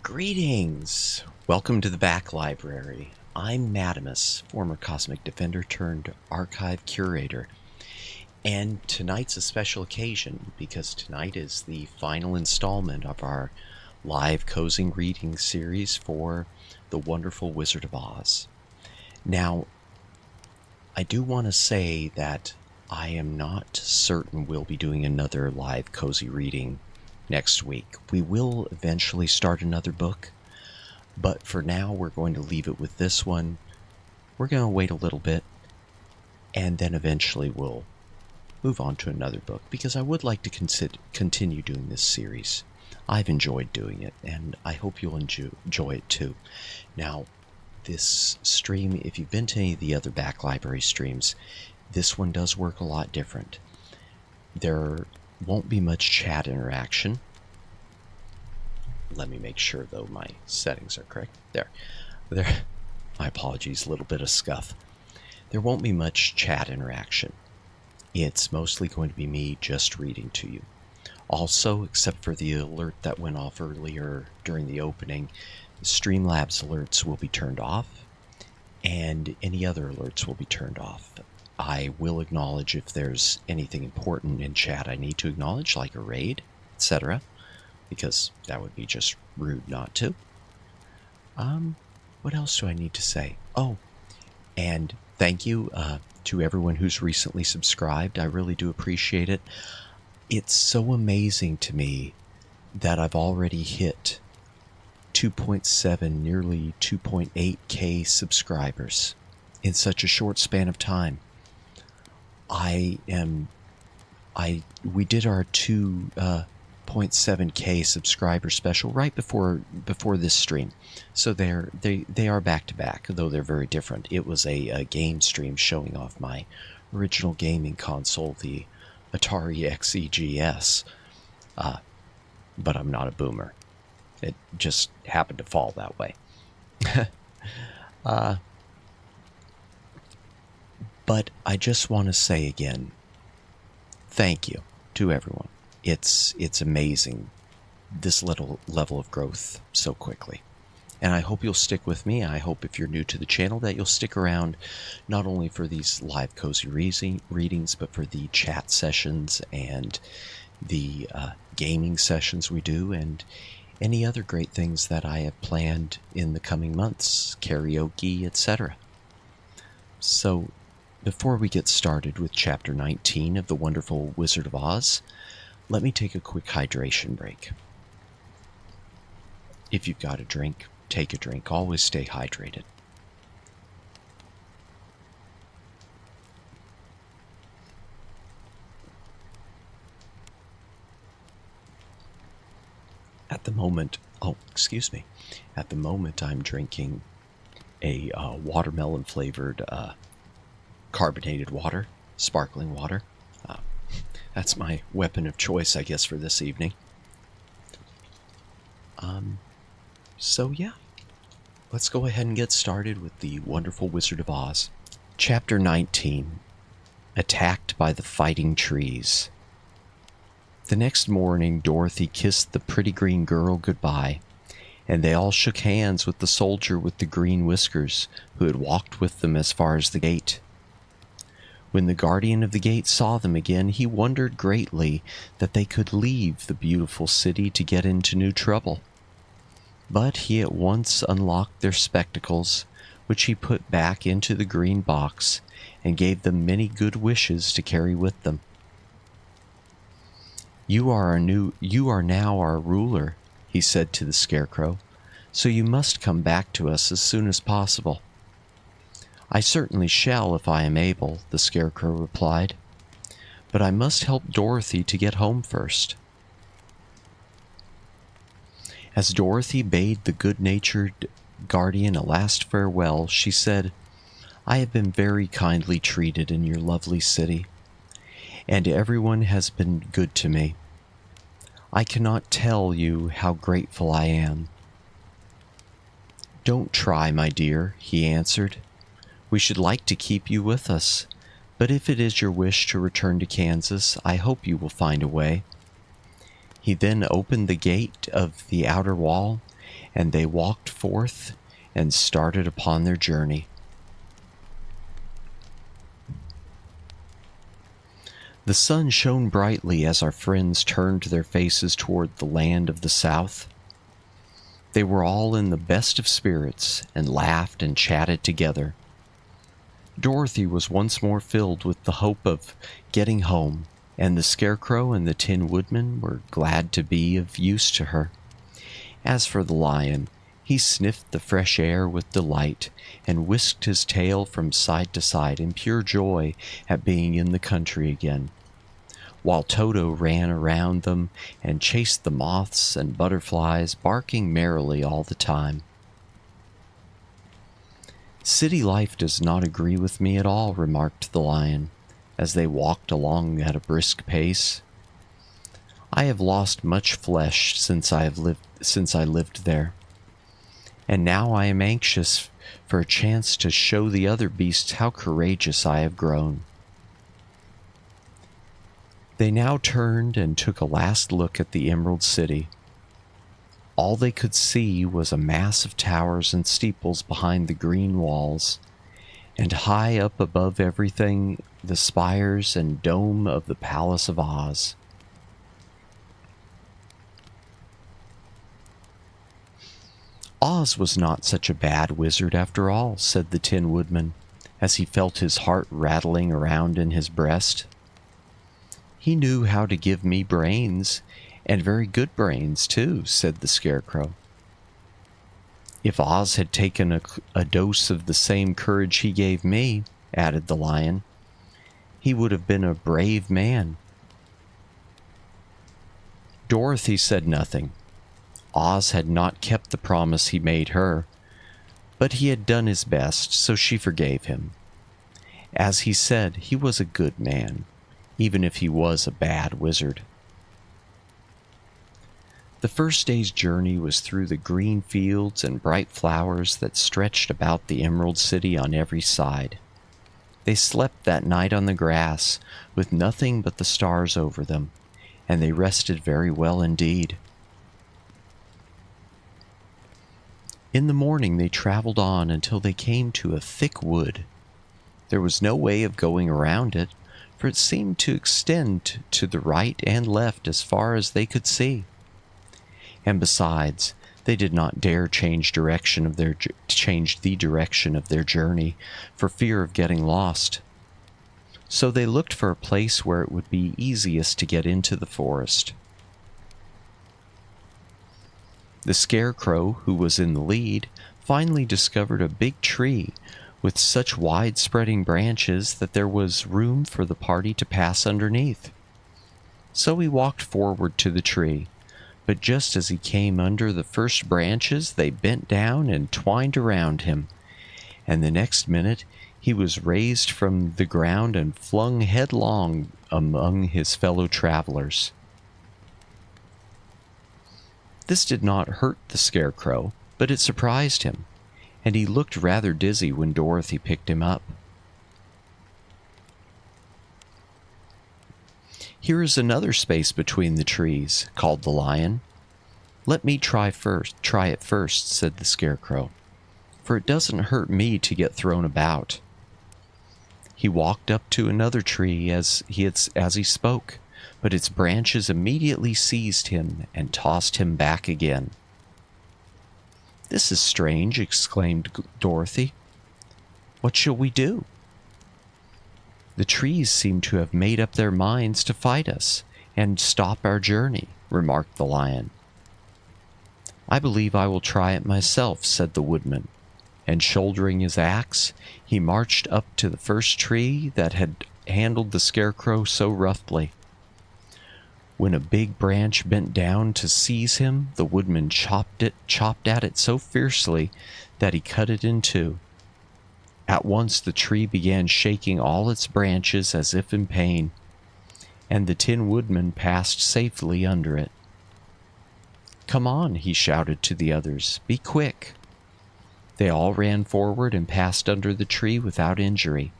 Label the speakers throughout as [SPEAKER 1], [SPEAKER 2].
[SPEAKER 1] Greetings! Welcome to the Back Library. I'm Madamus, former Cosmic Defender turned archive curator. And tonight's a special occasion because tonight is the final installment of our live cozy reading series for The Wonderful Wizard of Oz. Now, I do want to say that I am not certain we'll be doing another live cozy reading next week. We will eventually start another book, but for now we're going to leave it with this one. We're going to wait a little bit, and then eventually we'll move on to another book, because I would like to continue doing this series. I've enjoyed doing it, and I hope you'll enjoy it too. Now, this stream, if you've been to any of the other Back Library streams, this one does work a lot different. There won't be much chat interaction. Let me make sure, though, my settings are correct. There. My apologies, a little bit of scuff. There won't be much chat interaction. It's mostly going to be me just reading to you. Also, except for the alert that went off earlier during the opening, Streamlabs alerts will be turned off, and any other alerts will be turned off. I will acknowledge if there's anything important in chat I need to acknowledge, like a raid, etc., because that would be just rude not to. What else do I need to say? Oh, and thank you to everyone who's recently subscribed. I really do appreciate it. It's so amazing to me that I've already hit 2.7, nearly 2.8K subscribers in such a short span of time. We did our 2.7K subscriber special right before this stream, so they are back to back, though they're very different. It was a game stream showing off my original gaming console, the Atari XEGS, but I'm not a boomer. It just happened to fall that way. But I just want to say again, thank you to everyone. It's amazing, this little level of growth so quickly. And I hope you'll stick with me. I hope if you're new to the channel that you'll stick around not only for these live cozy readings, but for the chat sessions and the gaming sessions we do, and any other great things that I have planned in the coming months, karaoke, etc. So, before we get started with Chapter 19 of The Wonderful Wizard of Oz, let me take a quick hydration break. If you've got a drink, take a drink. Always stay hydrated. At the moment, I'm drinking a watermelon-flavored carbonated water, sparkling water. That's my weapon of choice, I guess, for this evening. So yeah, let's go ahead and get started with The Wonderful Wizard of Oz. Chapter 19, Attacked by the Fighting Trees. The next morning, Dorothy kissed the pretty green girl goodbye, and they all shook hands with the soldier with the green whiskers, who had walked with them as far as the gate. When the guardian of the gate saw them again, he wondered greatly that they could leave the beautiful city to get into new trouble. But he at once unlocked their spectacles, which he put back into the green box, and gave them many good wishes to carry with them. You are now our ruler," he said to the Scarecrow, "so you must come back to us as soon as possible." "I certainly shall if I am able," the Scarecrow replied, "but I must help Dorothy to get home first." As Dorothy bade the good-natured guardian a last farewell, she said, "I have been very kindly treated in your lovely city, and everyone has been good to me. I cannot tell you how grateful I am." "Don't try, my dear," he answered. "We should like to keep you with us, but if it is your wish to return to Kansas, I hope you will find a way." He then opened the gate of the outer wall and they walked forth and started upon their journey. The sun shone brightly as our friends turned their faces toward the land of the south. They were all in the best of spirits and laughed and chatted together. Dorothy was once more filled with the hope of getting home, and the Scarecrow and the Tin Woodman were glad to be of use to her. As for the Lion, he sniffed the fresh air with delight and whisked his tail from side to side in pure joy at being in the country again, while Toto ran around them and chased the moths and butterflies, barking merrily all the time. "City life does not agree with me at all," remarked the Lion, as they walked along at a brisk pace. "I have lost much flesh since I lived there, and now I am anxious for a chance to show the other beasts how courageous I have grown." They now turned and took a last look at the Emerald City. All they could see was a mass of towers and steeples behind the green walls, and high up above everything, the spires and dome of the Palace of Oz. "Oz was not such a bad wizard after all," said the Tin Woodman, as he felt his heart rattling around in his breast. "He knew how to give me brains, and very good brains, too," said the Scarecrow. "If Oz had taken a dose of the same courage he gave me," added the Lion, "he would have been a brave man." Dorothy said nothing. Oz had not kept the promise he made her, but he had done his best, so she forgave him. As he said, he was a good man, even if he was a bad wizard. The first day's journey was through the green fields and bright flowers that stretched about the Emerald City on every side. They slept that night on the grass, with nothing but the stars over them, and they rested very well indeed. In the morning they traveled on until they came to a thick wood. There was no way of going around it, for it seemed to extend to the right and left as far as they could see. And besides, they did not dare change the direction of their journey for fear of getting lost. So they looked for a place where it would be easiest to get into the forest. The Scarecrow, who was in the lead, finally discovered a big tree with such wide-spreading branches that there was room for the party to pass underneath. So he walked forward to the tree, but just as he came under the first branches, they bent down and twined around him, and the next minute he was raised from the ground and flung headlong among his fellow travelers. This did not hurt the Scarecrow, but it surprised him, and he looked rather dizzy when Dorothy picked him up. "Here is another space between the trees," called the Lion. "Let me try it first," said the Scarecrow, "for it doesn't hurt me to get thrown about." He walked up to another tree as he spoke, but its branches immediately seized him and tossed him back again. "This is strange," exclaimed Dorothy. "What shall we do?" "The trees seem to have made up their minds to fight us and stop our journey," remarked the Lion. "I believe I will try it myself," said the Woodman, and shouldering his axe, he marched up to the first tree that had handled the Scarecrow so roughly. When a big branch bent down to seize him, the Woodman chopped at it so fiercely that he cut it in two. At once the tree began shaking all its branches as if in pain, and the Tin Woodman passed safely under it. "Come on," he shouted to the others. "Be quick." They all ran forward and passed under the tree without injury,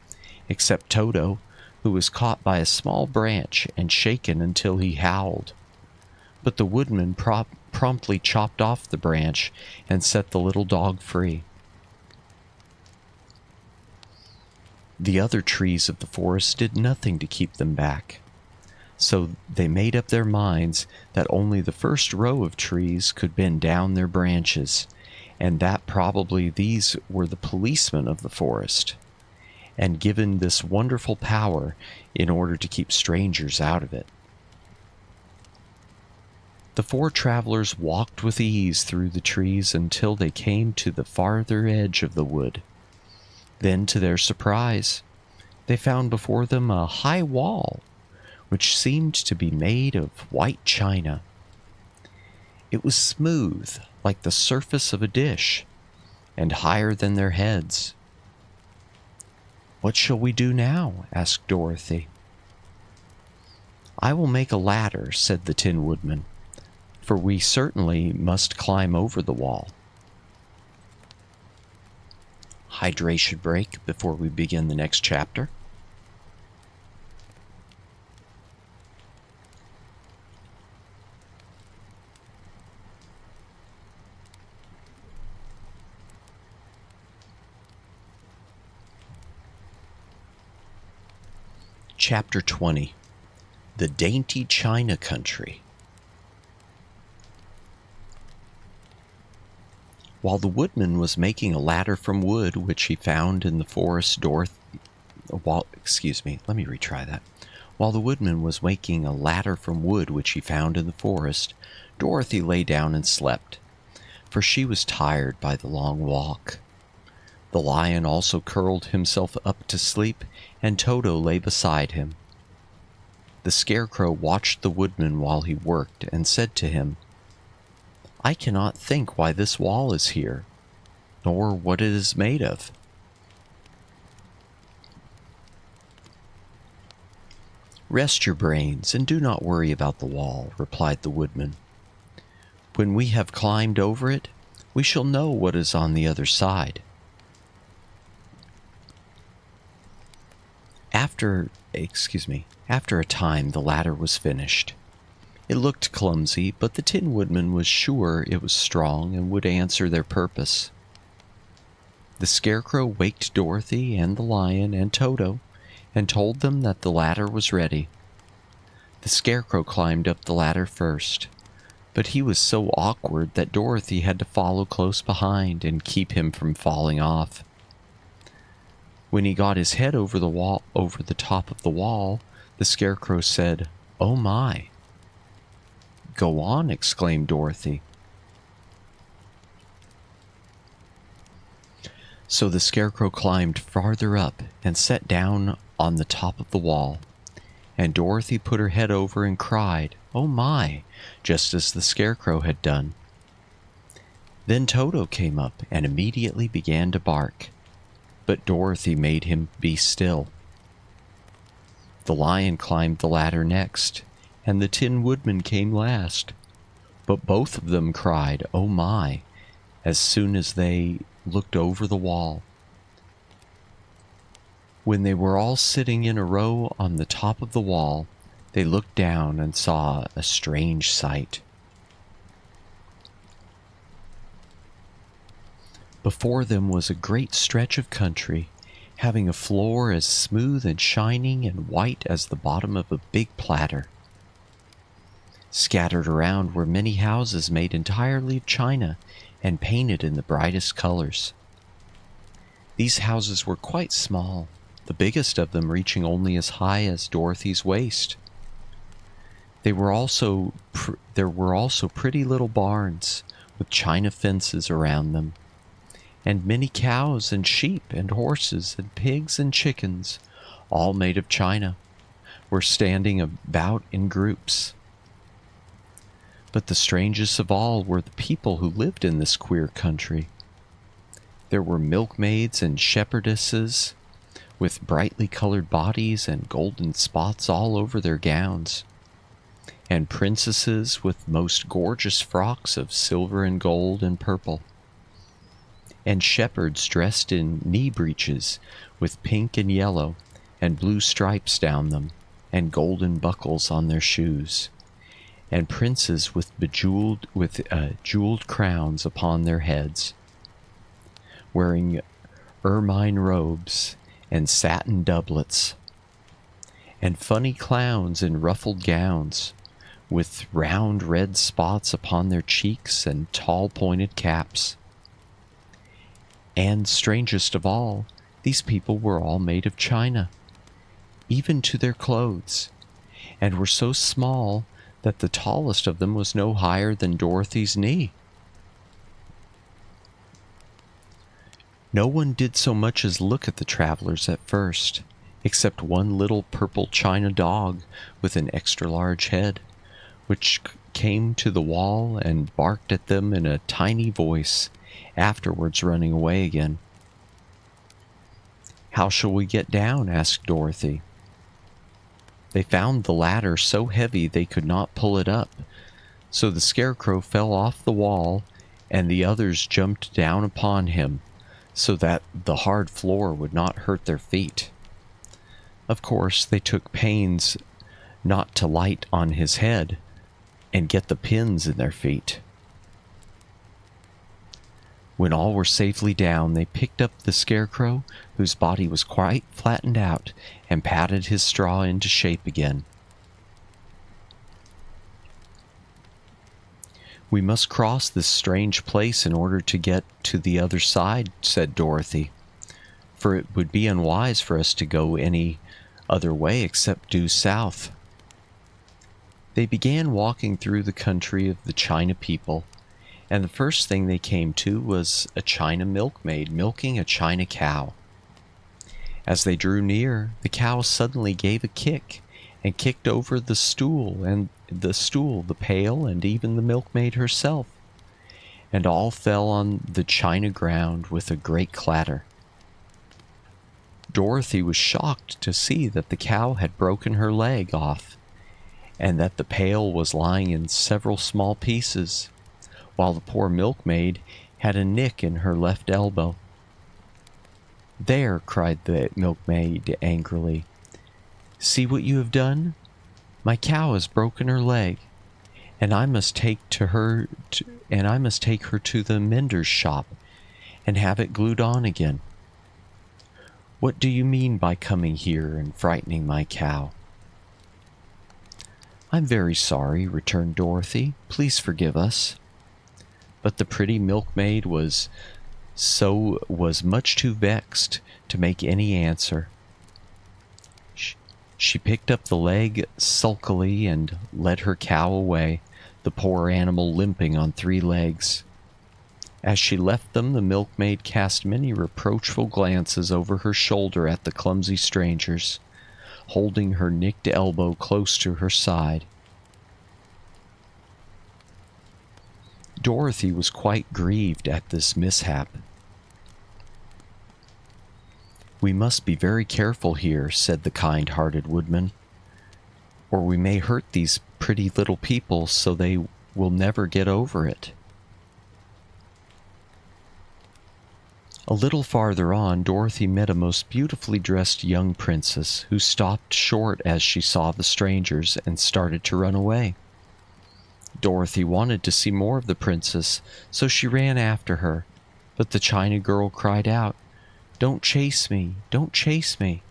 [SPEAKER 1] except Toto, who was caught by a small branch and shaken until he howled. But the Woodman promptly chopped off the branch and set the little dog free. The other trees of the forest did nothing to keep them back, so they made up their minds that only the first row of trees could bend down their branches, and that probably these were the policemen of the forest, and given this wonderful power in order to keep strangers out of it. The four travelers walked with ease through the trees until they came to the farther edge of the wood. Then, to their surprise, they found before them a high wall, which seemed to be made of white china. It was smooth, like the surface of a dish, and higher than their heads. "What shall we do now?" asked Dorothy. "I will make a ladder," said the Tin Woodman, "for we certainly must climb over the wall." Hydration break before we begin the next chapter. Chapter 20. The Dainty China Country. While the woodman was making a ladder from wood which he found in the forest, While the woodman was making a ladder from wood which he found in the forest, Dorothy lay down and slept, for she was tired by the long walk. The lion also curled himself up to sleep, and Toto lay beside him. The scarecrow watched the woodman while he worked and said to him, "I cannot think why this wall is here, nor what it is made of." "Rest your brains and do not worry about the wall," replied the woodman. "When we have climbed over it, we shall know what is on the other side." After a time, the ladder was finished. It looked clumsy, but the Tin Woodman was sure it was strong and would answer their purpose. The Scarecrow waked Dorothy and the Lion and Toto and told them that the ladder was ready. The Scarecrow climbed up the ladder first, but he was so awkward that Dorothy had to follow close behind and keep him from falling off. When he got his head over the top of the wall, the Scarecrow said, "Oh my!" "Go on," exclaimed Dorothy. So the Scarecrow climbed farther up and sat down on the top of the wall, and Dorothy put her head over and cried, "Oh my!" just as the Scarecrow had done. Then Toto came up and immediately began to bark, but Dorothy made him be still. The Lion climbed the ladder next, and the Tin Woodman came last, but both of them cried, "Oh my!" as soon as they looked over the wall. When they were all sitting in a row on the top of the wall, they looked down and saw a strange sight. Before them was a great stretch of country, having a floor as smooth and shining and white as the bottom of a big platter. Scattered around were many houses made entirely of china and painted in the brightest colors. These houses were quite small, the biggest of them reaching only as high as Dorothy's waist. There were also pretty little barns with china fences around them, and many cows and sheep and horses and pigs and chickens, all made of china, were standing about in groups. But the strangest of all were the people who lived in this queer country. There were milkmaids and shepherdesses with brightly colored bodies and golden spots all over their gowns, and princesses with most gorgeous frocks of silver and gold and purple, and shepherds dressed in knee breeches with pink and yellow and blue stripes down them, and golden buckles on their shoes, and princes with jeweled crowns upon their heads, wearing ermine robes and satin doublets, and funny clowns in ruffled gowns, with round red spots upon their cheeks and tall pointed caps. And strangest of all, these people were all made of china, even to their clothes, and were so small that the tallest of them was no higher than Dorothy's knee. No one did so much as look at the travelers at first, except one little purple china dog with an extra-large head, which came to the wall and barked at them in a tiny voice, afterwards running away again. "How shall we get down?" asked Dorothy. They found the ladder so heavy they could not pull it up, so the Scarecrow fell off the wall, and the others jumped down upon him, so that the hard floor would not hurt their feet. Of course, they took pains not to light on his head and get the pins in their feet. When all were safely down, they picked up the Scarecrow, whose body was quite flattened out, and patted his straw into shape again. "We must cross this strange place in order to get to the other side," said Dorothy, "for it would be unwise for us to go any other way except due south." They began walking through the country of the China people, and the first thing they came to was a China milkmaid milking a China cow. As they drew near, the cow suddenly gave a kick and kicked over the stool, the pail, and even the milkmaid herself, and all fell on the china ground with a great clatter. Dorothy was shocked to see that the cow had broken her leg off, and that the pail was lying in several small pieces, while the poor milkmaid had a nick in her left elbow. "There!" cried the milkmaid angrily. "See what you have done? My cow has broken her leg, and I must take her to the mender's shop and have it glued on again. What do you mean by coming here and frightening my cow?" "I'm very sorry," returned Dorothy. "Please forgive us." But the pretty milkmaid was much too vexed to make any answer. She picked up the leg sulkily and led her cow away, the poor animal limping on 3 legs. As she left them, the milkmaid cast many reproachful glances over her shoulder at the clumsy strangers, holding her nicked elbow close to her side. Dorothy was quite grieved at this mishap. "We must be very careful here," said the kind-hearted woodman, "or we may hurt these pretty little people so they will never get over it." A little farther on, Dorothy met a most beautifully dressed young princess who stopped short as she saw the strangers and started to run away. Dorothy wanted to see more of the princess, so she ran after her, but the China girl cried out, "Don't chase me! Don't chase me!"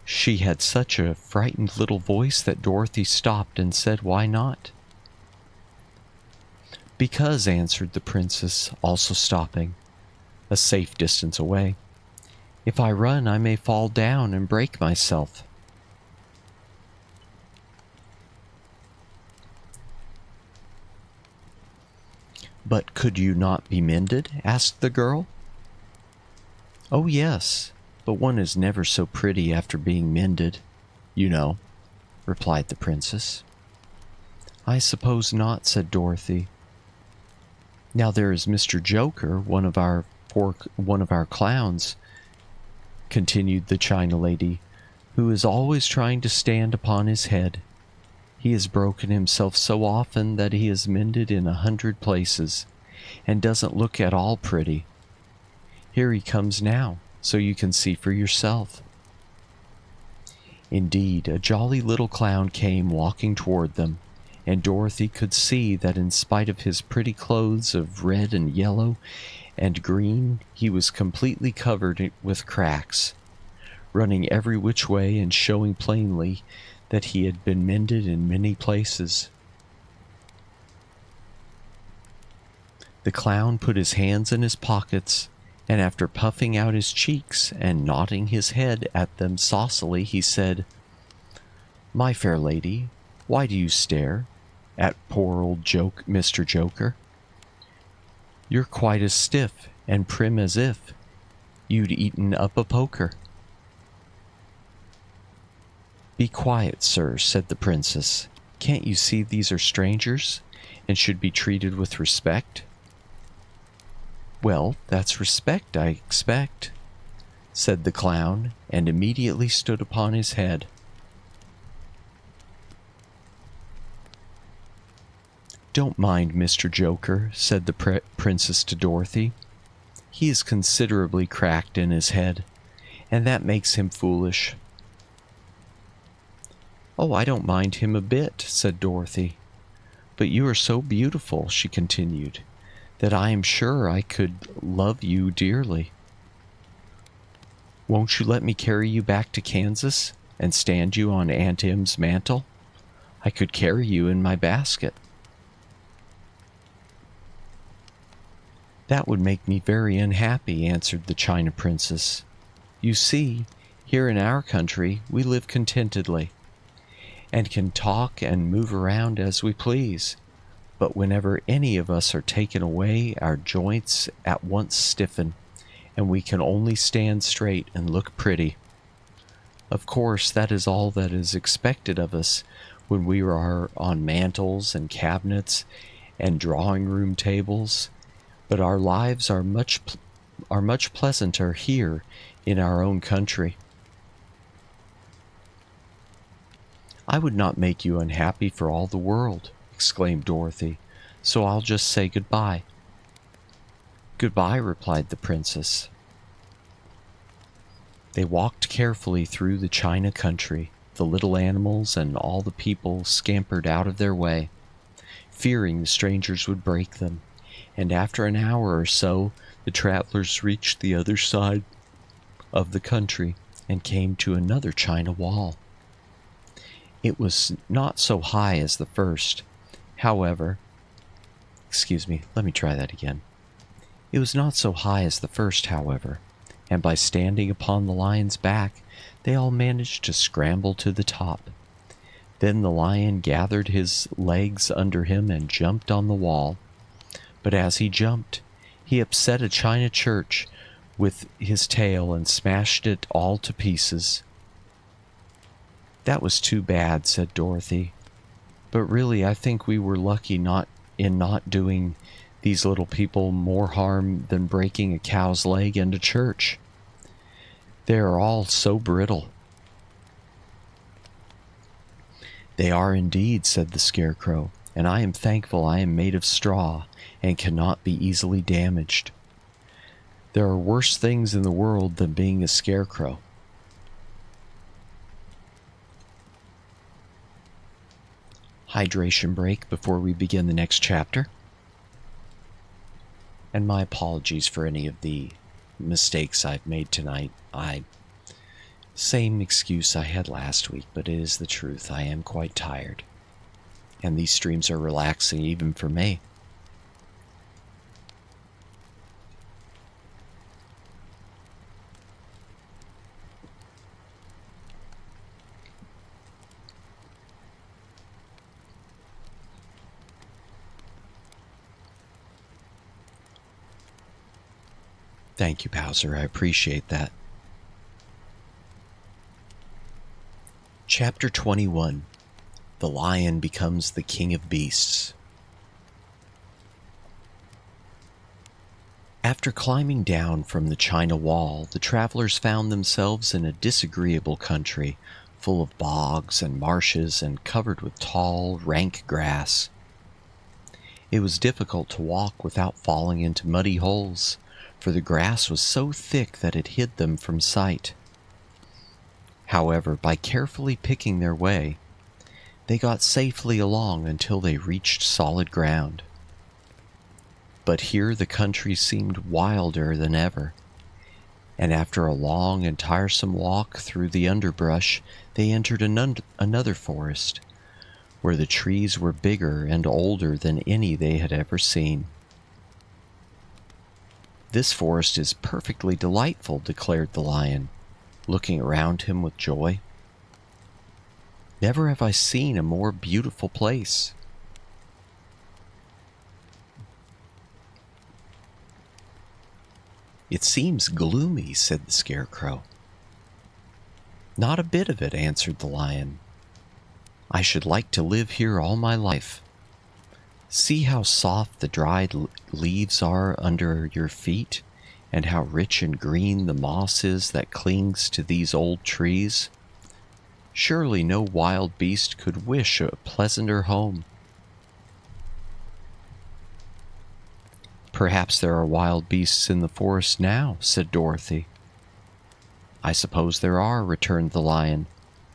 [SPEAKER 1] She had such a frightened little voice that Dorothy stopped and said, "Why not?" "Because," answered the princess, also stopping, a safe distance away, "if I run, I may fall down and break myself." "But could you not be mended?" asked the girl. "Oh, yes, but one is never so pretty after being mended, you know," replied the princess. "I suppose not," said Dorothy. "Now there is Mr. Joker, one of our clowns," continued the China lady, "who is always trying to stand upon his head. He has broken himself so often that he is mended in 100 places, and doesn't look at all pretty. Here he comes now, so you can see for yourself." Indeed, a jolly little clown came walking toward them, and Dorothy could see that in spite of his pretty clothes of red and yellow and green, he was completely covered with cracks, running every which way and showing plainly that he had been mended in many places. The clown put his hands in his pockets, and after puffing out his cheeks and nodding his head at them saucily, he said, "My fair lady, why do you stare at poor old Mr. Joker? You're quite as stiff and prim as if you'd eaten up a poker." "Be quiet, sir," said the princess. "Can't you see these are strangers and should be treated with respect?" "Well, that's respect, I expect," said the clown, and immediately stood upon his head. "Don't mind Mr. Joker," said the princess to Dorothy. "He is considerably cracked in his head, and that makes him foolish." "Oh, I don't mind him a bit," said Dorothy. "But you are so beautiful," she continued, "that I am sure I could love you dearly. Won't you let me carry you back to Kansas and stand you on Aunt Em's mantle? I could carry you in my basket." "That would make me very unhappy," answered the China Princess. "You see, here in our country we live contentedly, and can talk and move around as we please. But whenever any of us are taken away, our joints at once stiffen, and we can only stand straight and look pretty. Of course, that is all that is expected of us when we are on mantels and cabinets and drawing-room tables, but our lives are much pleasanter here in our own country." "I would not make you unhappy for all the world," exclaimed Dorothy, "so I'll just say goodbye." "Goodbye," replied the princess. They walked carefully through the China country. The little animals and all the people scampered out of their way, fearing the strangers would break them, and after an hour or so the travelers reached the other side of the country and came to another China wall. It was not so high as the first, however. Let me try that again. It was not so high as the first, however, and by standing upon the lion's back, they all managed to scramble to the top. Then the lion gathered his legs under him and jumped on the wall. But as he jumped, he upset a china church with his tail and smashed it all to pieces. "That was too bad," said Dorothy. "But really, I think we were lucky not doing these little people more harm than breaking a cow's leg and a church. They are all so brittle." "They are indeed," said the Scarecrow, "and I am thankful I am made of straw and cannot be easily damaged. There are worse things in the world than being a scarecrow." Hydration break before we begin the next chapter. And my apologies for any of the mistakes I've made tonight. Same excuse I had last week, but it is the truth. I am quite tired. And these streams are relaxing even for me. Thank you, Bowser. I appreciate that. Chapter 21. The Lion Becomes the King of Beasts. After climbing down from the China Wall, the travelers found themselves in a disagreeable country, full of bogs and marshes and covered with tall, rank grass. It was difficult to walk without falling into muddy holes, for the grass was so thick that it hid them from sight. However, by carefully picking their way, They got safely along until they reached solid ground. But here the country seemed wilder than ever, and after a long and tiresome walk through the underbrush, they entered another forest, where the trees were bigger and older than any they had ever seen. "This forest is perfectly delightful," declared the lion, looking around him with joy. "Never have I seen a more beautiful place." "It seems gloomy," said the Scarecrow. "Not a bit of it," answered the lion. "I should like to live here all my life. See how soft the dried leaves are under your feet, and how rich and green the moss is that clings to these old trees. Surely no wild beast could wish a pleasanter home." "Perhaps there are wild beasts in the forest now," said Dorothy. "I suppose there are," returned the lion,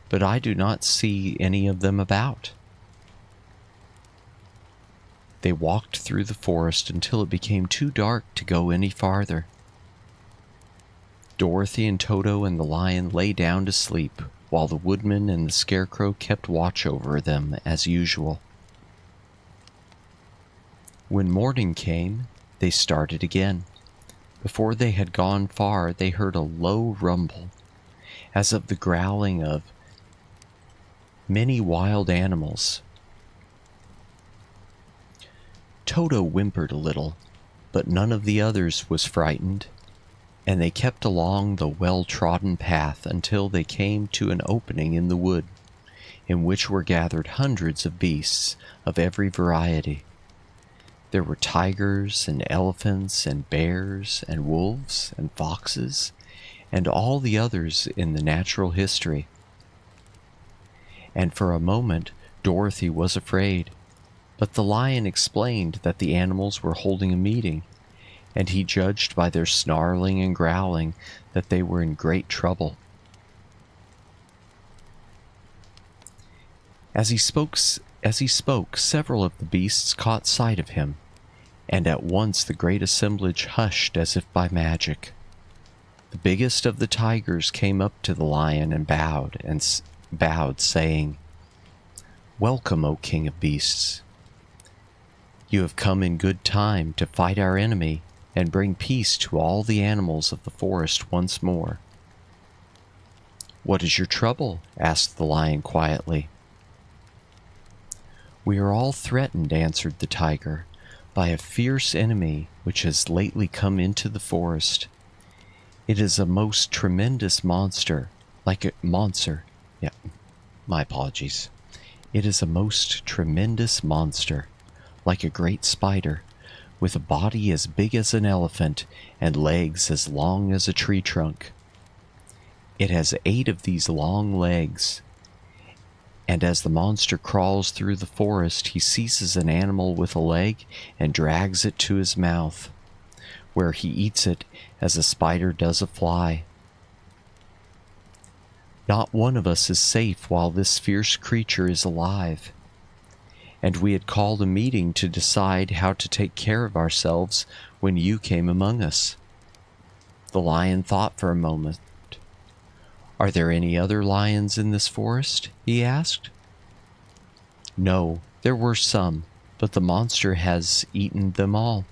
[SPEAKER 1] "but I do not see any of them about." They walked through the forest until it became too dark to go any farther. Dorothy and Toto and the lion lay down to sleep, while the woodman and the Scarecrow kept watch over them as usual. When morning came, they started again. Before they had gone far, they heard a low rumble, as of the growling of many wild animals. Toto whimpered a little, but none of the others was frightened, and they kept along the well-trodden path until they came to an opening in the wood, in which were gathered hundreds of beasts of every variety. There were tigers and elephants and bears and wolves and foxes and all the others in the natural history. And for a moment Dorothy was afraid, but the lion explained that the animals were holding a meeting, and he judged by their snarling and growling that they were in great trouble. As he spoke, several of the beasts caught sight of him, and at once the great assemblage hushed as if by magic. The biggest of the tigers came up to the lion and bowed, saying, "Welcome, O King of Beasts. You have come in good time to fight our enemy and bring peace to all the animals of the forest once more." "What is your trouble?" asked the lion quietly. "We are all threatened," answered the tiger, "by a fierce enemy which has lately come into the forest. It is a most tremendous monster, my apologies. It is a most tremendous monster, like a great spider, with a body as big as an elephant and legs as long as a tree trunk. It has 8 of these long legs, and as the monster crawls through the forest, he seizes an animal with a leg and drags it to his mouth, where he eats it as a spider does a fly. Not one of us is safe while this fierce creature is alive, and we had called a meeting to decide how to take care of ourselves when you came among us." The lion thought for a moment. "Are there any other lions in this forest?" he asked. "No, there were some, but the monster has eaten them all.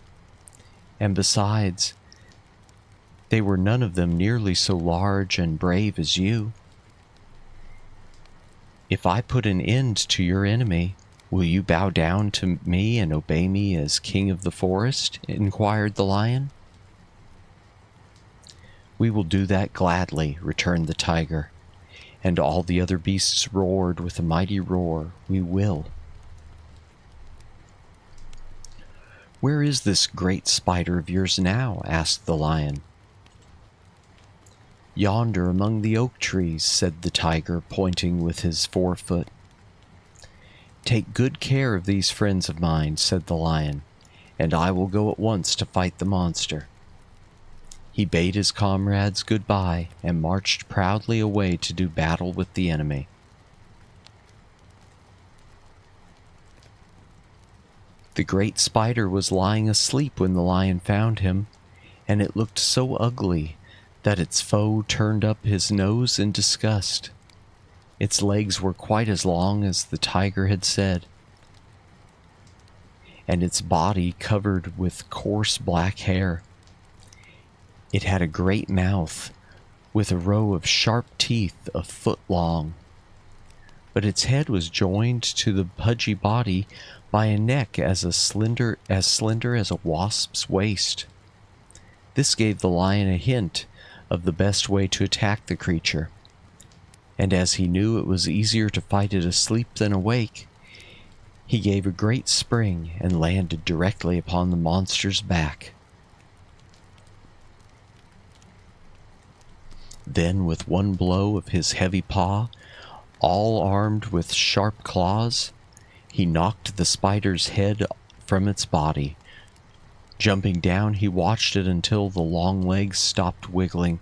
[SPEAKER 1] And besides, they were none of them nearly so large and brave as you." "If I put an end to your enemy, will you bow down to me and obey me as king of the forest?" inquired the lion. "We will do that gladly," returned the tiger, and all the other beasts roared with a mighty roar, "We will." "Where is this great spider of yours now?" asked the lion. "Yonder among the oak trees," said the tiger, pointing with his forefoot. "Take good care of these friends of mine," said the lion, "and I will go at once to fight the monster." He bade his comrades goodbye and marched proudly away to do battle with the enemy. The great spider was lying asleep when the lion found him, and it looked so ugly that its foe turned up his nose in disgust. Its legs were quite as long as the tiger had said, and its body covered with coarse black hair. It had a great mouth, with a row of sharp teeth a foot long, but its head was joined to the pudgy body by a neck as slender as a wasp's waist. This gave the lion a hint of the best way to attack the creature, and as he knew it was easier to fight it asleep than awake, he gave a great spring and landed directly upon the monster's back. Then, with one blow of his heavy paw, all armed with sharp claws, he knocked the spider's head from its body. Jumping down, he watched it until the long legs stopped wiggling,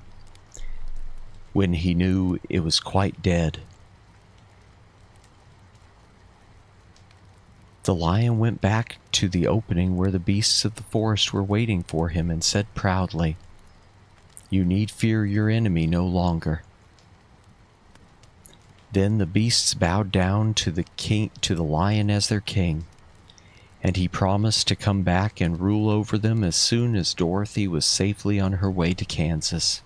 [SPEAKER 1] when he knew it was quite dead. The lion went back to the opening where the beasts of the forest were waiting for him and said proudly, "You need fear your enemy no longer." Then the beasts bowed down to the lion as their king, and he promised to come back and rule over them as soon as Dorothy was safely on her way to Kansas.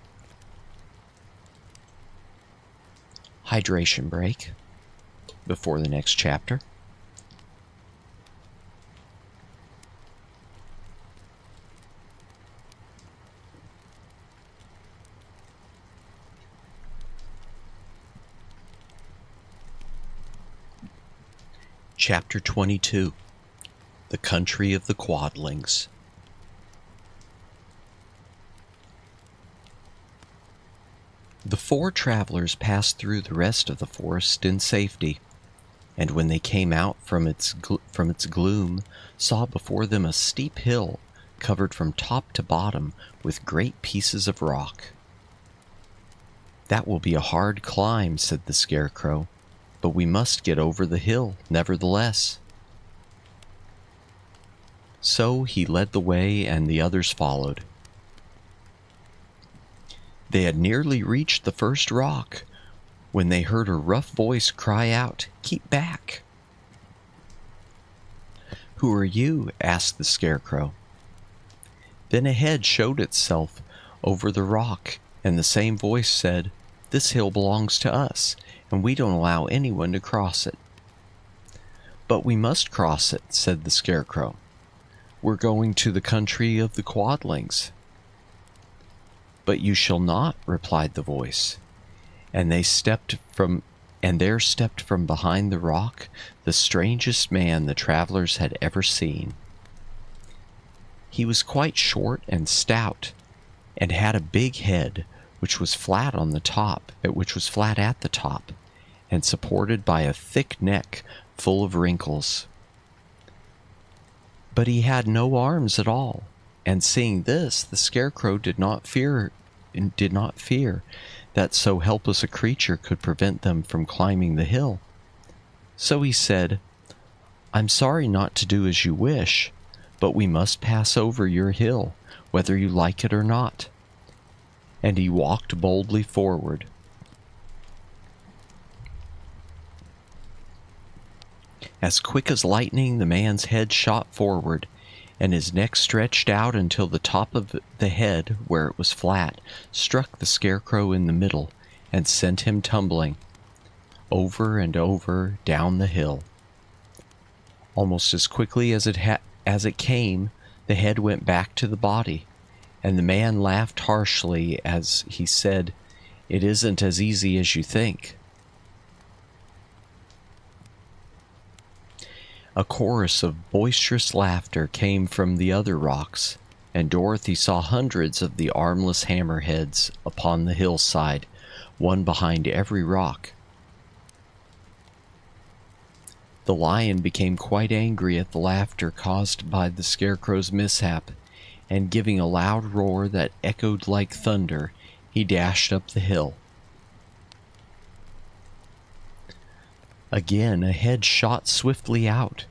[SPEAKER 1] Hydration break before the next chapter. Chapter 22. The Country of the Quadlings. The four travelers passed through the rest of the forest in safety, and when they came out from its gloom, saw before them a steep hill covered from top to bottom with great pieces of rock. "That will be a hard climb," said the Scarecrow, "but we must get over the hill, nevertheless." So he led the way, and the others followed. They had nearly reached the first rock when they heard a rough voice cry out, "Keep back!" "Who are you?" asked the Scarecrow. Then a head showed itself over the rock, and the same voice said, "This hill belongs to us, and we don't allow anyone to cross it." "But we must cross it," said the Scarecrow. "We're going to the country of the Quadlings." "But you shall not," replied the voice, and there stepped from behind the rock the strangest man the travelers had ever seen. He was quite short and stout, and had a big head, which was flat at the top, and supported by a thick neck full of wrinkles. But he had no arms at all, and seeing this, the Scarecrow did not fear that so helpless a creature could prevent them from climbing the hill. So he said, "I'm sorry not to do as you wish, but we must pass over your hill, whether you like it or not." And he walked boldly forward. As quick as lightning, the man's head shot forward, and his neck stretched out until the top of the head, where it was flat, struck the Scarecrow in the middle and sent him tumbling over and over down the hill. Almost as quickly as it came, the head went back to the body, and the man laughed harshly as he said, "It isn't as easy as you think." A chorus of boisterous laughter came from the other rocks, and Dorothy saw hundreds of the armless hammerheads upon the hillside, one behind every rock. The lion became quite angry at the laughter caused by the Scarecrow's mishap, and giving a loud roar that echoed like thunder, he dashed up the hill. Again a head shot swiftly out,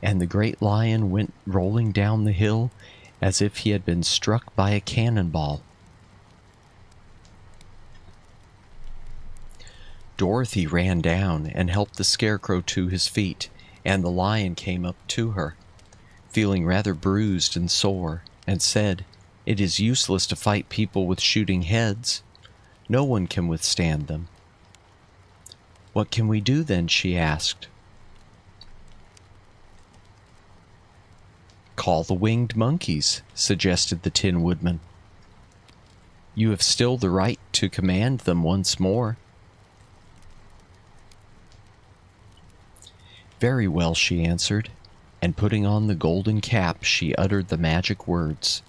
[SPEAKER 1] and the great lion went rolling down the hill as if he had been struck by a cannonball. Dorothy ran down and helped the Scarecrow to his feet, and the lion came up to her, feeling rather bruised and sore, and said, "It is useless to fight people with shooting heads. No one can withstand them." "What can we do then?" she asked. "Call the winged monkeys," suggested the Tin Woodman. "You have still the right to command them once more." "Very well," she answered, and putting on the golden cap, she uttered the magic words.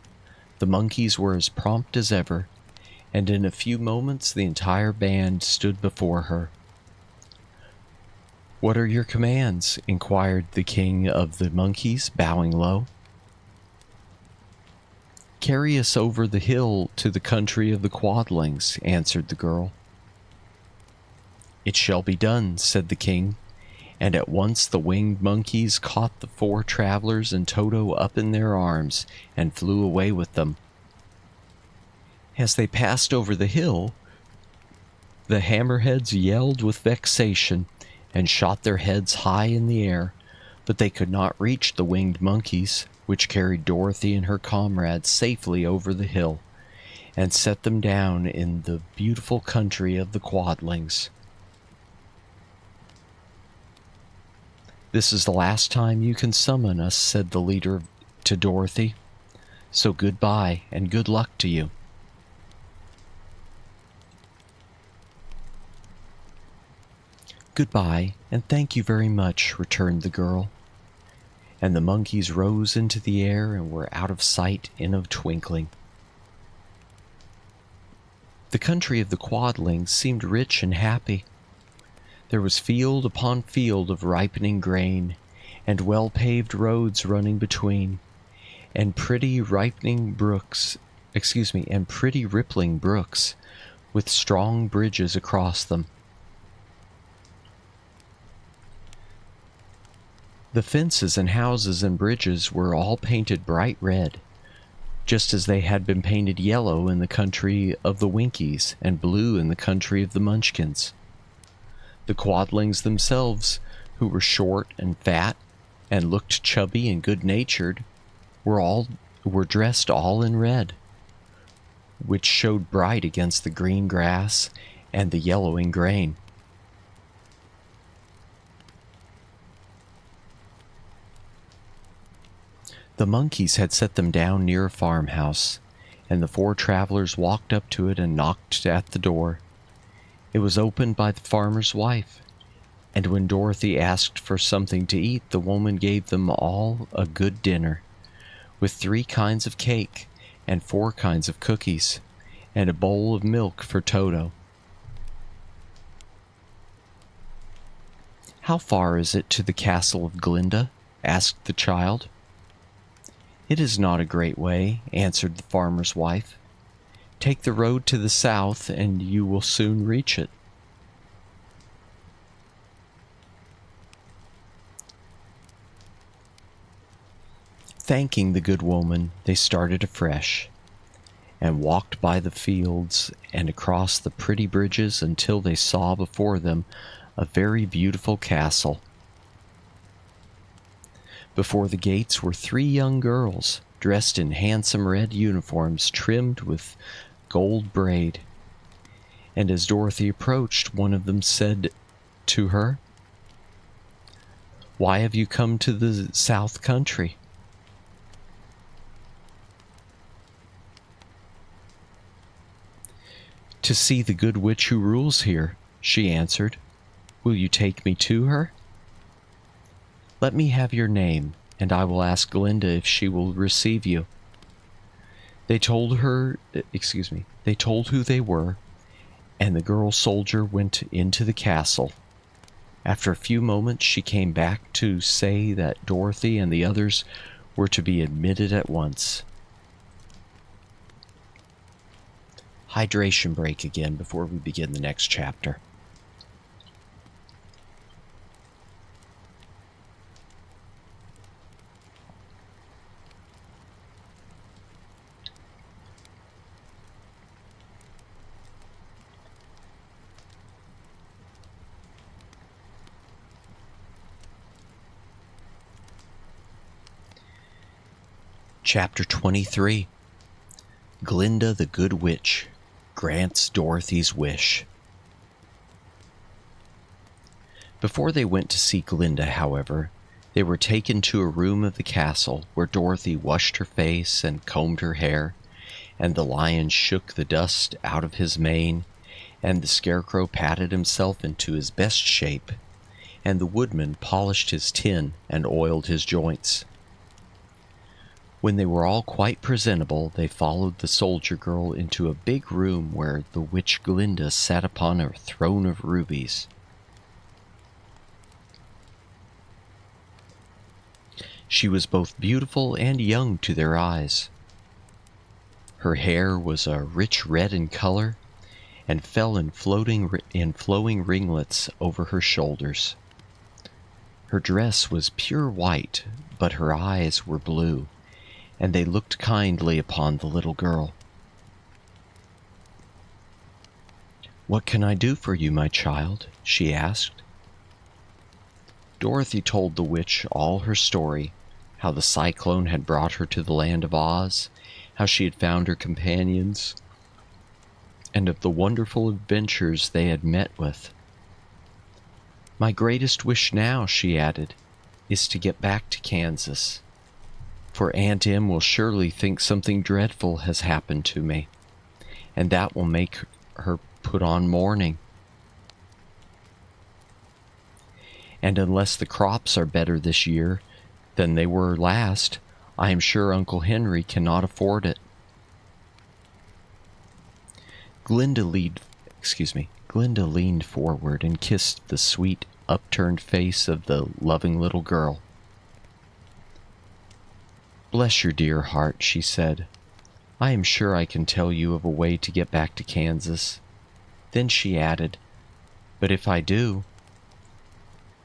[SPEAKER 1] The monkeys were as prompt as ever, and in a few moments the entire band stood before her. "What are your commands?" inquired the king of the monkeys, bowing low. "Carry us over the hill to the country of the Quadlings," answered the girl. "It shall be done," said the king, and at once the winged monkeys caught the 4 travelers and Toto up in their arms and flew away with them. As they passed over the hill, the hammerheads yelled with vexation and shot their heads high in the air, but they could not reach the winged monkeys, which carried Dorothy and her comrades safely over the hill and set them down in the beautiful country of the Quadlings. "This is the last time you can summon us," said the leader to Dorothy. "So goodbye and good luck to you." "Goodbye, and thank you very much," returned the girl. And the monkeys rose into the air and were out of sight in a twinkling. The country of the Quadlings seemed rich and happy. There was field upon field of ripening grain, and well-paved roads running between, and pretty rippling brooks with strong bridges across them. The fences and houses and bridges were all painted bright red, just as they had been painted yellow in the country of the Winkies and blue in the country of the Munchkins. The Quadlings themselves, who were short and fat and looked chubby and good-natured, were dressed all in red, which showed bright against the green grass and the yellowing grain. The monkeys had set them down near a farmhouse, and the 4 travelers walked up to it and knocked at the door. It was opened by the farmer's wife, and when Dorothy asked for something to eat, the woman gave them all a good dinner, with 3 kinds of cake and 4 kinds of cookies, and a bowl of milk for Toto. "How far is it to the castle of Glinda?" asked the child. "It is not a great way," answered the farmer's wife. "Take the road to the south, and you will soon reach it." Thanking the good woman, they started afresh, and walked by the fields and across the pretty bridges until they saw before them a very beautiful castle. Before the gates were 3 young girls, dressed in handsome red uniforms trimmed with gold braid, and as Dorothy approached, one of them said to her, "Why have you come to the South Country?" "To see the good witch who rules here," she answered. "Will you take me to her?" "Let me have your name, and I will ask Glinda if she will receive you." They told who they were, and the girl soldier went into the castle. After a few moments, she came back to say that Dorothy and the others were to be admitted at once. Hydration break again before we begin the next chapter. Chapter 23. Glinda the Good Witch grants Dorothy's wish. Before they went to see Glinda, however, they were taken to a room of the castle where Dorothy washed her face and combed her hair, and the lion shook the dust out of his mane, and the scarecrow patted himself into his best shape, and the woodman polished his tin and oiled his joints. When they were all quite presentable, they followed the soldier girl into a big room where the witch Glinda sat upon a throne of rubies. She was both beautiful and young to their eyes. Her hair was a rich red in color and fell in flowing ringlets over her shoulders. Her dress was pure white, but her eyes were blue, and they looked kindly upon the little girl. "What can I do for you, my child?" she asked. Dorothy told the witch all her story, how the cyclone had brought her to the land of Oz, how she had found her companions, and of the wonderful adventures they had met with. "My greatest wish now," she added, "is to get back to Kansas. For Aunt Em will surely think something dreadful has happened to me, and that will make her put on mourning. And unless the crops are better this year than they were last, I am sure Uncle Henry cannot afford it." Glinda leaned forward and kissed the sweet, upturned face of the loving little girl. "Bless your dear heart," she said. "I am sure I can tell you of a way to get back to Kansas." Then she added, "But if I do,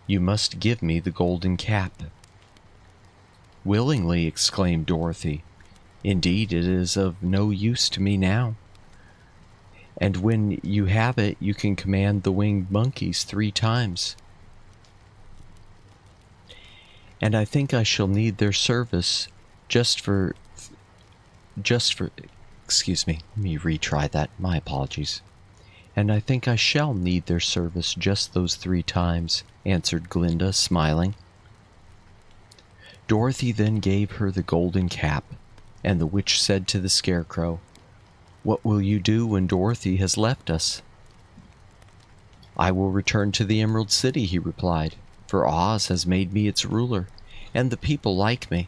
[SPEAKER 1] you must give me the golden cap." "Willingly," exclaimed Dorothy. "Indeed, it is of no use to me now. And when you have it, you can command the winged monkeys 3 times. And I think I shall need their service let me retry that, my apologies. And I think I shall need their service just those 3 times, answered Glinda, smiling. Dorothy then gave her the golden cap, and the witch said to the scarecrow, "What will you do when Dorothy has left us?" "I will return to the Emerald City," he replied, "for Oz has made me its ruler, and the people like me.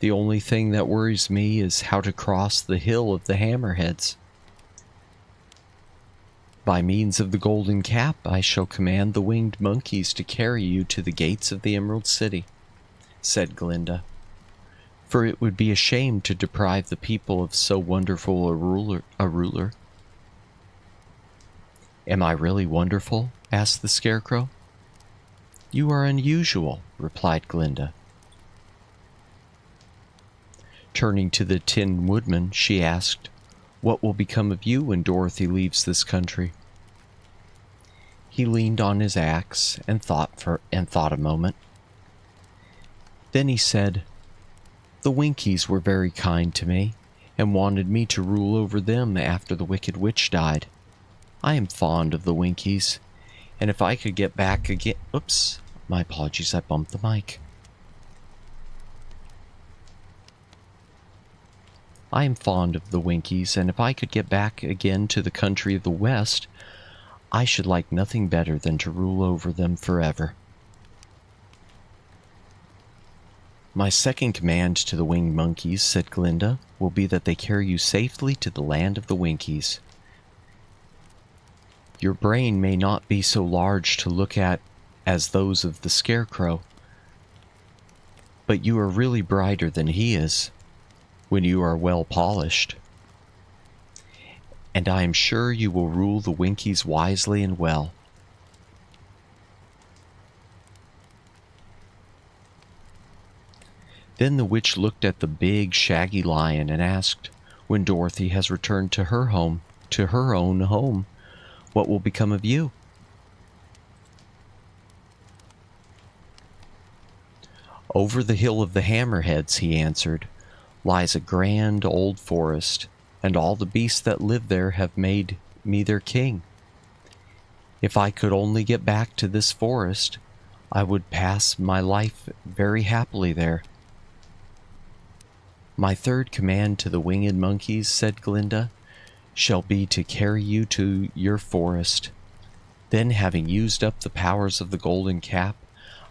[SPEAKER 1] The only thing that worries me is how to cross the Hill of the Hammerheads." "By means of the golden cap, I shall command the winged monkeys to carry you to the gates of the Emerald City," said Glinda. "For it would be a shame to deprive the people of so wonderful a ruler. "Am I really wonderful?" asked the scarecrow. "You are unusual," replied Glinda. Turning to the Tin Woodman, she asked, "What will become of you when Dorothy leaves this country?" He leaned on his axe and thought a moment. Then he said, "The Winkies were very kind to me, and wanted me to rule over them after the Wicked Witch died. I am fond of the Winkies, and if I could get back again..." Oops, my apologies, I bumped the mic. "I am fond of the Winkies, and if I could get back again to the country of the West, I should like nothing better than to rule over them forever." "My second command to the winged monkeys," said Glinda, "will be that they carry you safely to the land of the Winkies. Your brain may not be so large to look at as those of the scarecrow, but you are really brighter than he is when you are well polished. And I am sure you will rule the Winkies wisely and well." Then the witch looked at the big, shaggy lion and asked, "When Dorothy has returned to her own home, what will become of you?" "Over the Hill of the Hammerheads," he answered, lies a grand old forest, and all the beasts that live there have made me their king. If I could only get back to this forest, I would pass my life very happily there." "My third command to the winged monkeys," said Glinda, "shall be to carry you to your forest. Then, having used up the powers of the golden cap,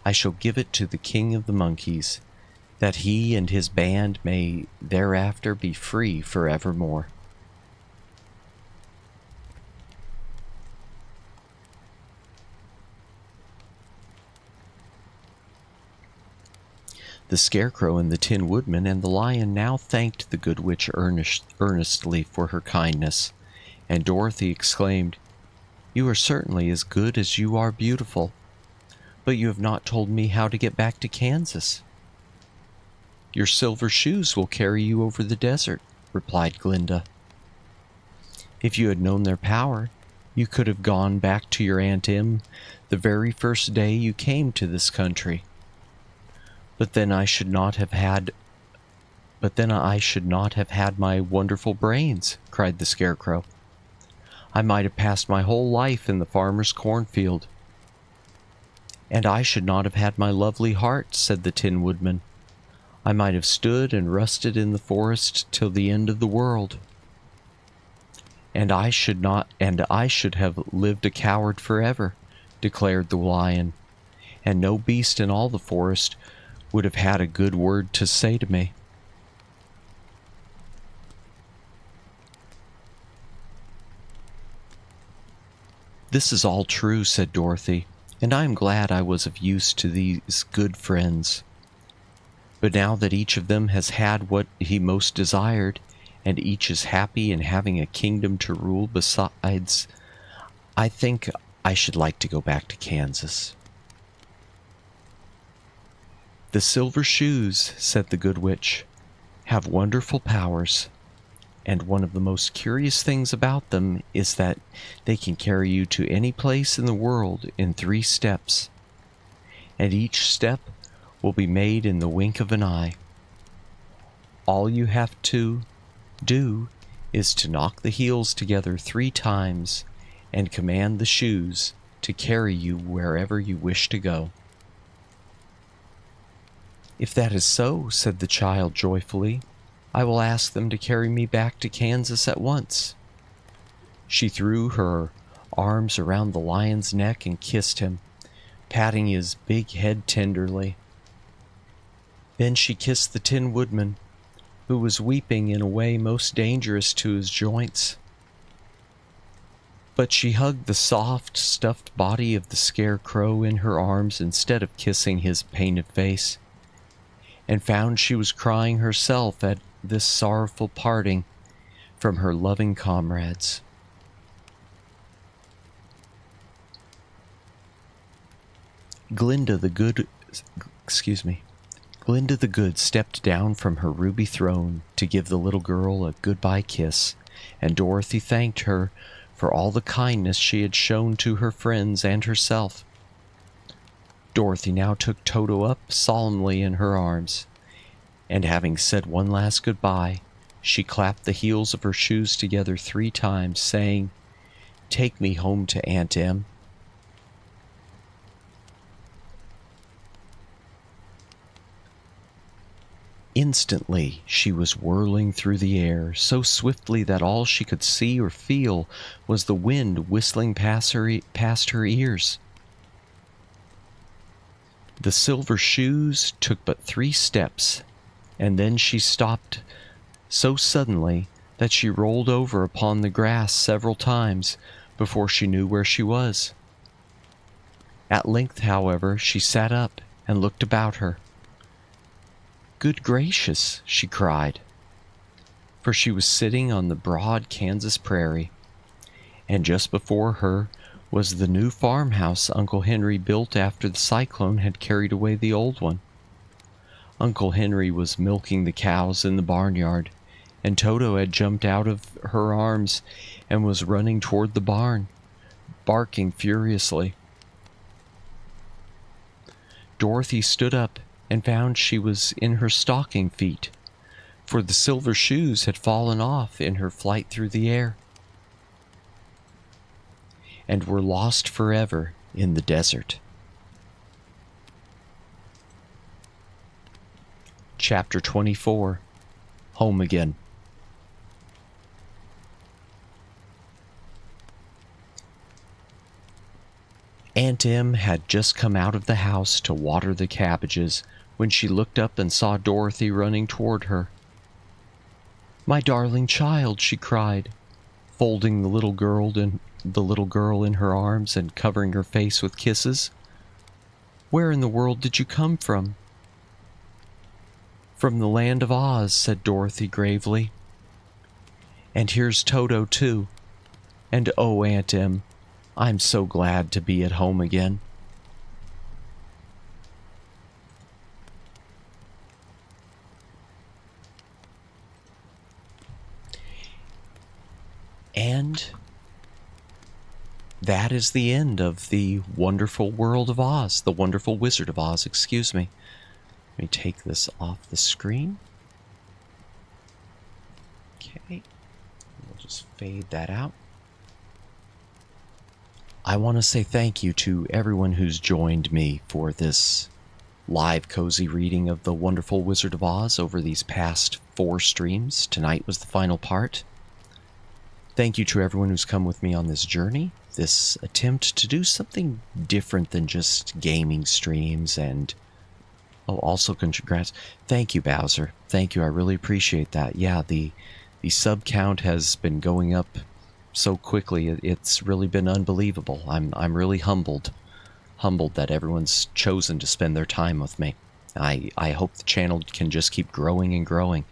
[SPEAKER 1] I shall give it to the king of the monkeys, that he and his band may thereafter be free forevermore." The Scarecrow and the Tin Woodman and the Lion now thanked the Good Witch earnestly for her kindness, and Dorothy exclaimed, "You are certainly as good as you are beautiful, but you have not told me how to get back to Kansas." "Your silver shoes will carry you over the desert," replied Glinda. "If you had known their power, you could have gone back to your Aunt Em the very first day you came to this country. But then I should not have had my wonderful brains," cried the Scarecrow. "I might have passed my whole life in the farmer's cornfield." "And I should not have had my lovely heart," said the Tin Woodman. "I might have stood and rusted in the forest till the end of the world." And I should have lived a coward forever," declared the Lion, "and no beast in all the forest would have had a good word to say to me." "This is all true," said Dorothy, "and I am glad I was of use to these good friends. But now that each of them has had what he most desired, and each is happy in having a kingdom to rule besides, I think I should like to go back to Kansas." "The silver shoes," said the Good Witch, "have wonderful powers, and one of the most curious things about them is that they can carry you to any place in the world in 3 steps, and each step will be made in the wink of an eye. All you have to do is to knock the heels together 3 times and command the shoes to carry you wherever you wish to go." "If that is so," said the child joyfully, "I will ask them to carry me back to Kansas at once." She threw her arms around the Lion's neck and kissed him, patting his big head tenderly. Then she kissed the Tin Woodman, who was weeping in a way most dangerous to his joints. But she hugged the soft, stuffed body of the Scarecrow in her arms instead of kissing his painted face, and found she was crying herself at this sorrowful parting from her loving comrades. Glinda the Good stepped down from her ruby throne to give the little girl a goodbye kiss, and Dorothy thanked her for all the kindness she had shown to her friends and herself. Dorothy now took Toto up solemnly in her arms, and having said one last goodbye, she clapped the heels of her shoes together 3 times, saying, "Take me home to Aunt Em." Instantly she was whirling through the air, so swiftly that all she could see or feel was the wind whistling past her ears. The silver shoes took but 3 steps, and then she stopped so suddenly that she rolled over upon the grass several times before she knew where she was. At length, however, she sat up and looked about her. "Good gracious!" she cried, for she was sitting on the broad Kansas prairie, and just before her was the new farmhouse Uncle Henry built after the cyclone had carried away the old one. Uncle Henry was milking the cows in the barnyard, and Toto had jumped out of her arms and was running toward the barn, barking furiously. Dorothy stood up and found she was in her stocking feet, for the silver shoes had fallen off in her flight through the air and were lost forever in the desert. Chapter 24, Home Again. Aunt Em had just come out of the house to water the cabbages when she looked up and saw Dorothy running toward her. "My darling child," she cried, folding the little girl in her arms and covering her face with kisses. "Where in the world did you come from?" "From the land of Oz," said Dorothy gravely. "And here's Toto, too. And oh, Aunt Em, I'm so glad to be at home again." And that is the end of the wonderful world of Oz, the wonderful Wizard of Oz, excuse me. Let me take this off the screen. Okay, we'll just fade that out. I want to say thank you to everyone who's joined me for this live cozy reading of The Wonderful Wizard of Oz over these past 4 streams. Tonight was the final part. Thank you to everyone who's come with me on this journey, this attempt to do something different than just gaming streams, and also congrats. Thank you, Bowser. Thank you, I really appreciate that. Yeah, the sub count has been going up so quickly. It's really been unbelievable. I'm really humbled that everyone's chosen to spend their time with me. I hope the channel can just keep growing and growing.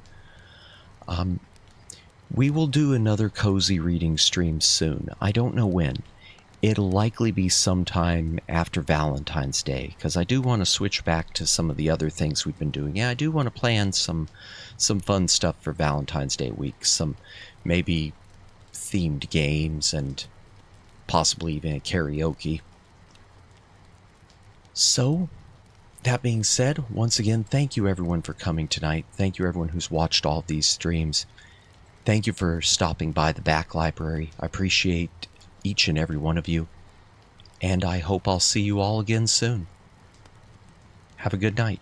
[SPEAKER 1] We will do another cozy reading stream soon. I don't know when. It'll likely be sometime after Valentine's Day, because I do want to switch back to some of the other things we've been doing. Yeah, I do want to plan some fun stuff for Valentine's Day week. Some maybe themed games and possibly even a karaoke. So, that being said, once again, thank you everyone for coming tonight. Thank you everyone who's watched all of these streams. Thank you for stopping by the back library. I appreciate each and every one of you. And I hope I'll see you all again soon. Have a good night.